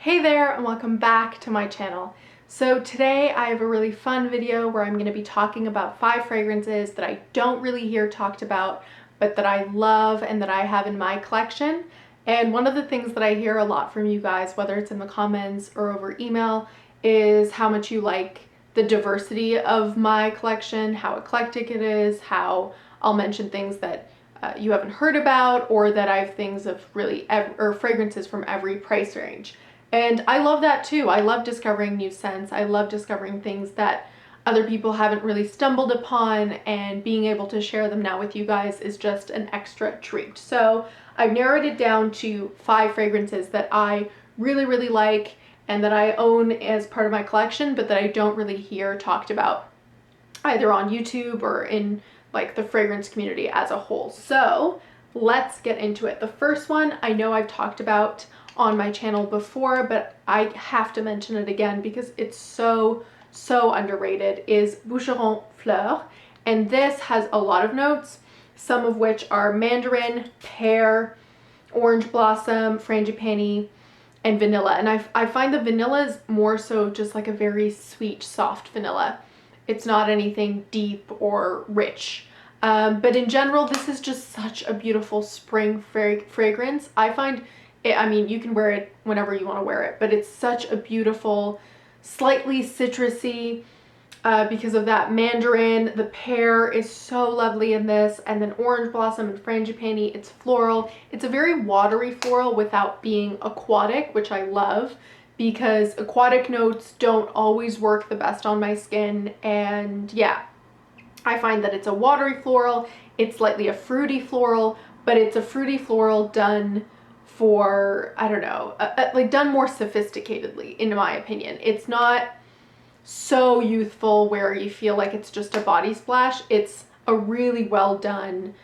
Hey there and welcome back to my channel. So today I have a really fun video where I'm going to be talking about 5 fragrances that I don't really hear talked about but that I love and that I have in my collection. And one of the things that I hear a lot from you guys, whether it's in the comments or over email, is how much you like the diversity of my collection, how eclectic it is, how I'll mention things that you haven't heard about, or that I have things of really or fragrances from every price range. And I love that too. I love discovering new scents. I love discovering things that other people haven't really stumbled upon, and being able to share them now with you guys is just an extra treat. So I've narrowed it down to 5 fragrances that I really like and that I own as part of my collection, but that I don't really hear talked about either on YouTube or in like the fragrance community as a whole. So let's get into it. The first one I know I've talked about on my channel before, but I have to mention it again because it's so underrated, is Boucheron Fleurs. And this has a lot of notes, some of which are mandarin, pear, orange blossom, frangipani, and vanilla. And I find the vanilla is more so just like a very sweet, soft vanilla. It's not anything deep or rich. But in general, this is just such a beautiful spring fragrance. I find it, I mean, you can wear it whenever you want to wear it, but it's such a beautiful, slightly citrusy, because of that mandarin. The pear is so lovely in this, and then orange blossom and frangipani. It's floral. It's a very watery floral without being aquatic, which I love, because aquatic notes don't always work the best on my skin. And yeah, I find that it's a watery floral. It's slightly a fruity floral, but it's a fruity floral done for, I don't know, like done more sophisticatedly, in my opinion. It's not so youthful where you feel like it's just a body splash. It's a really well done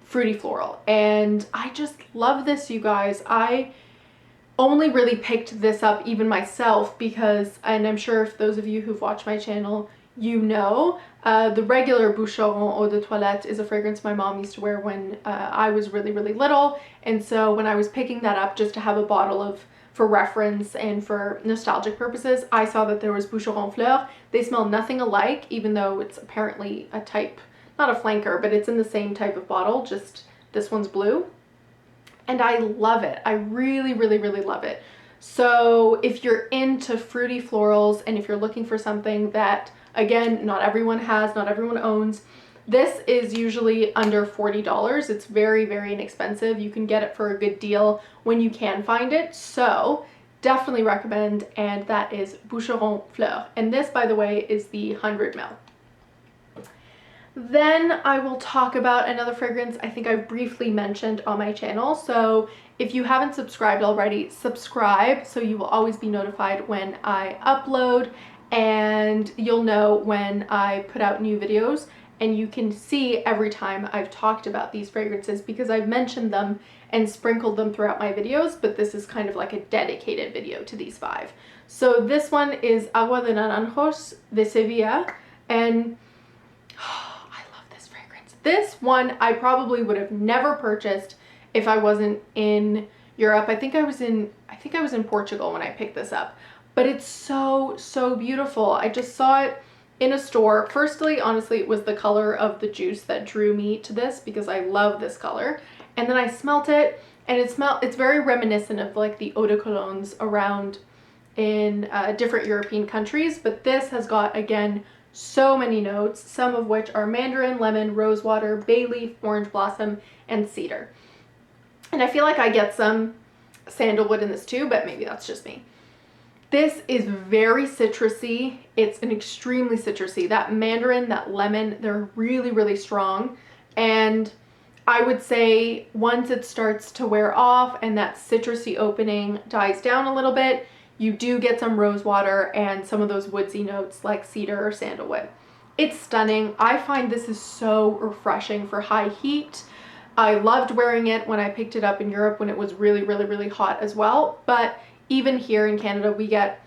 fruity floral, and I just love this, you guys. I only really picked this up even myself because, and I'm sure if those of you who've watched my channel, you know, the regular Boucheron Eau de Toilette is a fragrance my mom used to wear when I was really little. And so when I was picking that up just to have a bottle of, for reference and for nostalgic purposes, I saw that there was Boucheron Fleurs. They smell nothing alike, even though it's apparently a type, not a flanker, but it's in the same type of bottle, just this one's blue. And I love it. I really love it. So if you're into fruity florals, and if you're looking for something that, again, not everyone has, not everyone owns, this is usually under $40. It's very inexpensive. You can get it for a good deal when you can find it. So definitely recommend, and that is Boucheron Fleurs. And this, by the way, is the 100 ml. Then I will talk about another fragrance I think I briefly mentioned on my channel. So if you haven't subscribed already, subscribe so you will always be notified when I upload, and you'll know when I put out new videos, and you can see every time I've talked about these fragrances because I've mentioned them and sprinkled them throughout my videos, but this is kind of like a dedicated video to these 5. So this one is Agua de Naranjos de Sevilla, and I love this fragrance. This one I probably would have never purchased if I wasn't in Europe. I think I was in Portugal when I picked this up. But it's so beautiful. I just saw it in a store. Firstly, honestly, it was the color of the juice that drew me to this because I love this color. And then I smelt it, and it's very reminiscent of like the eau de colognes around in different European countries. But this has got, again, so many notes, some of which are mandarin, lemon, rosewater, bay leaf, orange blossom, and cedar. And I feel like I get some sandalwood in this too, but maybe that's just me. This is very citrusy. It's an extremely citrusy. That mandarin, that lemon, they're really strong. And I would say once it starts to wear off and that citrusy opening dies down a little bit, you do get some rosewater and some of those woodsy notes like cedar or sandalwood. It's stunning. I find this is so refreshing for high heat. I loved wearing it when I picked it up in Europe when it was really hot as well. But even here in Canada, we get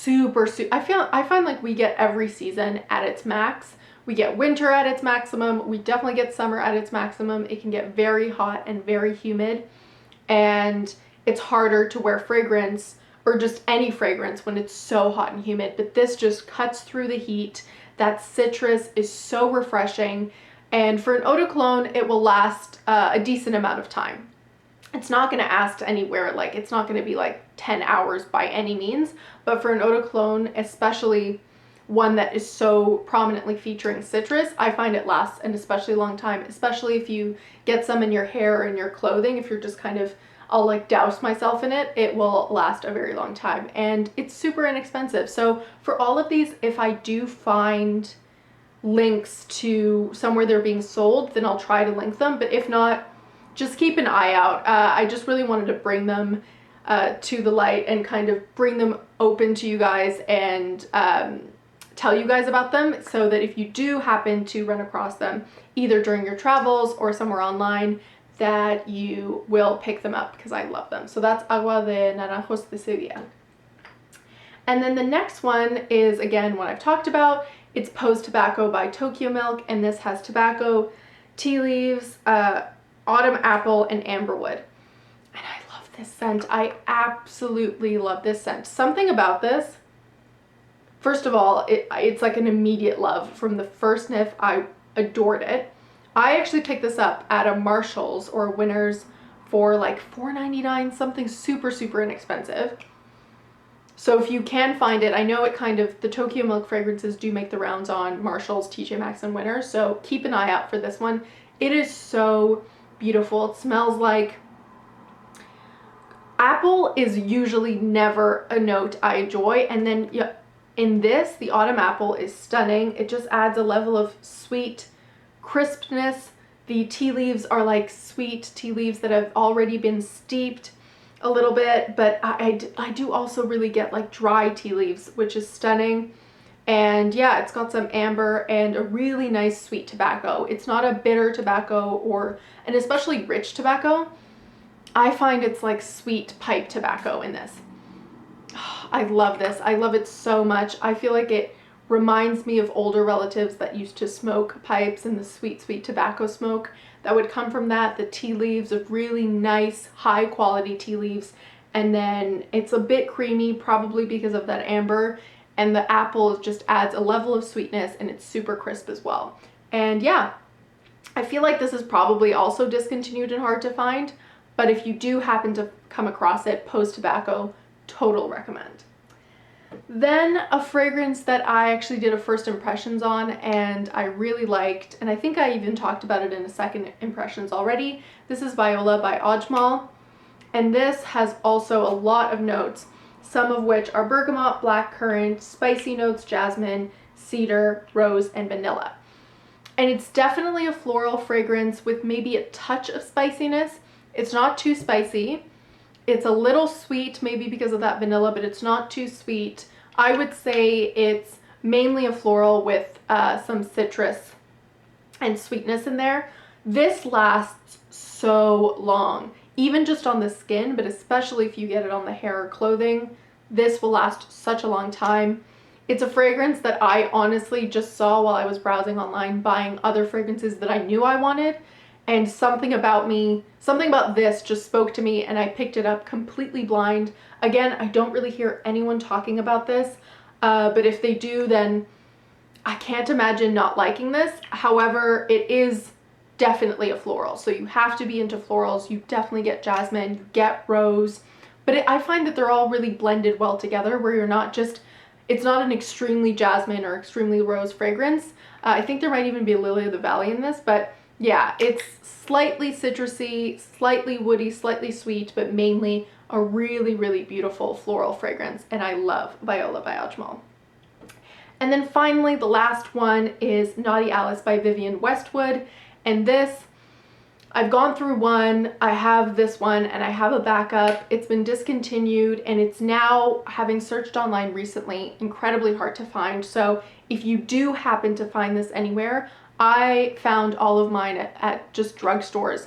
I find like we get every season at its max. We get winter at its maximum. We definitely get summer at its maximum. It can get very hot and very humid, and it's harder to wear fragrance or just any fragrance when it's so hot and humid, but this just cuts through the heat. That citrus is so refreshing, and for an eau de cologne, it will last a decent amount of time. It's not going to last anywhere, like it's not going to be like 10 hours by any means, but for an eau de cologne, especially one that is so prominently featuring citrus, I find it lasts an especially long time, especially if you get some in your hair or in your clothing. If you're just kind of, I'll like douse myself in it, it will last a very long time, and it's super inexpensive. So for all of these, if I do find links to somewhere they're being sold, then I'll try to link them, but if not, just keep an eye out. I just really wanted to bring them to the light and kind of bring them open to you guys and tell you guys about them, so that if you do happen to run across them either during your travels or somewhere online, that you will pick them up, because I love them. So that's Agua de Naranjos de Sevilla. And then the next one is, again, what I've talked about. It's Post Tobacco by Tokyomilk, and this has tobacco, tea leaves, autumn apple, and amberwood. And I love this scent. I absolutely love this scent. Something about this, first of all, it's like an immediate love. From the first sniff, I adored it. I actually picked this up at a Marshall's or Winners for like $4.99, something super, super inexpensive. So if you can find it, I know it kind of, the Tokyomilk fragrances do make the rounds on Marshall's, TJ Maxx, and Winners, so keep an eye out for this one. It is so beautiful. It smells like apple is usually never a note I enjoy, and then yeah, in this, the autumn apple is stunning. It just adds a level of sweet crispness. The tea leaves are like sweet tea leaves that have already been steeped a little bit, but I do also really get like dry tea leaves, which is stunning. And yeah, it's got some amber and a really nice sweet tobacco. It's not a bitter tobacco or an especially rich tobacco. I find it's like sweet pipe tobacco in this. I love this. I love it so much. I feel like it reminds me of older relatives that used to smoke pipes, and the sweet, sweet tobacco smoke that would come from that. The tea leaves of really nice, high quality tea leaves. And then it's a bit creamy, probably because of that amber. And the apple just adds a level of sweetness, and it's super crisp as well. And yeah, I feel like this is probably also discontinued and hard to find, but if you do happen to come across it, Post Tobacco, total recommend. Then a fragrance that I actually did a first impressions on and I really liked, and I think I even talked about it in a second impressions already. This is Viola by Ajmal, and this has also a lot of notes, some of which are bergamot, blackcurrant, spicy notes, jasmine, cedar, rose, and vanilla. And it's definitely a floral fragrance with maybe a touch of spiciness. It's not too spicy. It's a little sweet, maybe because of that vanilla, but it's not too sweet. I would say it's mainly a floral with some citrus and sweetness in there. This lasts so long, even just on the skin, but especially if you get it on the hair or clothing, this will last such a long time. It's a fragrance that I honestly just saw while I was browsing online, buying other fragrances that I knew I wanted. And something about this just spoke to me, and I picked it up completely blind. Again, I don't really hear anyone talking about this, but if they do, then I can't imagine not liking this. However, it is definitely a floral, so you have to be into florals. You definitely get jasmine, you get rose, but I find that they're all really blended well together, where you're not just, it's not an extremely jasmine or extremely rose fragrance. I think there might even be a lily of the valley in this, but yeah, it's slightly citrusy, slightly woody, slightly sweet, but mainly a really, really beautiful floral fragrance, and I love Viola by Ajmal. And then finally, the last one is Naughty Alice by Vivienne Westwood, and this, I've gone through one, I have this one, and I have a backup. It's been discontinued, and it's now, having searched online recently, incredibly hard to find. So if you do happen to find this anywhere, I found all of mine at just drugstores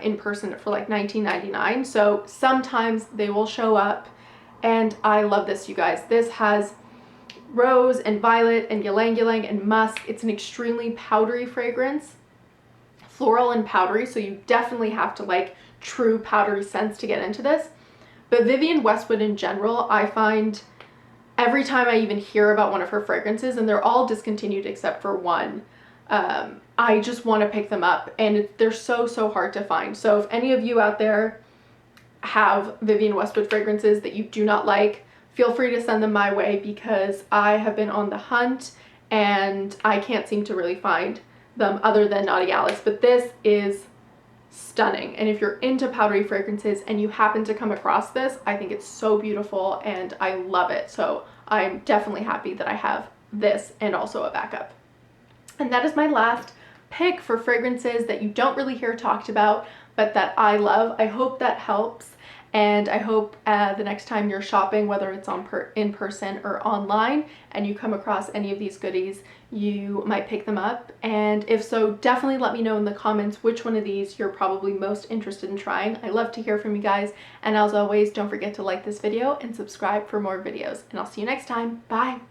in person for like $19.99. So sometimes they will show up, and I love this, you guys. This has rose and violet and ylang ylang and musk. It's an extremely powdery fragrance, floral and powdery, so you definitely have to like true powdery scents to get into this. But Vivienne Westwood in general, I find every time I even hear about one of her fragrances, and they're all discontinued except for one, I just want to pick them up, and they're so hard to find. So if any of you out there have Vivienne Westwood fragrances that you do not like, feel free to send them my way, because I have been on the hunt and I can't seem to really find them other than Naughty Alice. But this is stunning, and if you're into powdery fragrances and you happen to come across this, I think it's so beautiful and I love it. So I'm definitely happy that I have this and also a backup. And that is my last pick for fragrances that you don't really hear talked about but that I love. I hope that helps, and I hope the next time you're shopping, whether it's in person or online, and you come across any of these goodies, you might pick them up. And if so, definitely let me know in the comments which one of these you're probably most interested in trying. I love to hear from you guys, and as always, don't forget to like this video and subscribe for more videos, and I'll see you next time. Bye!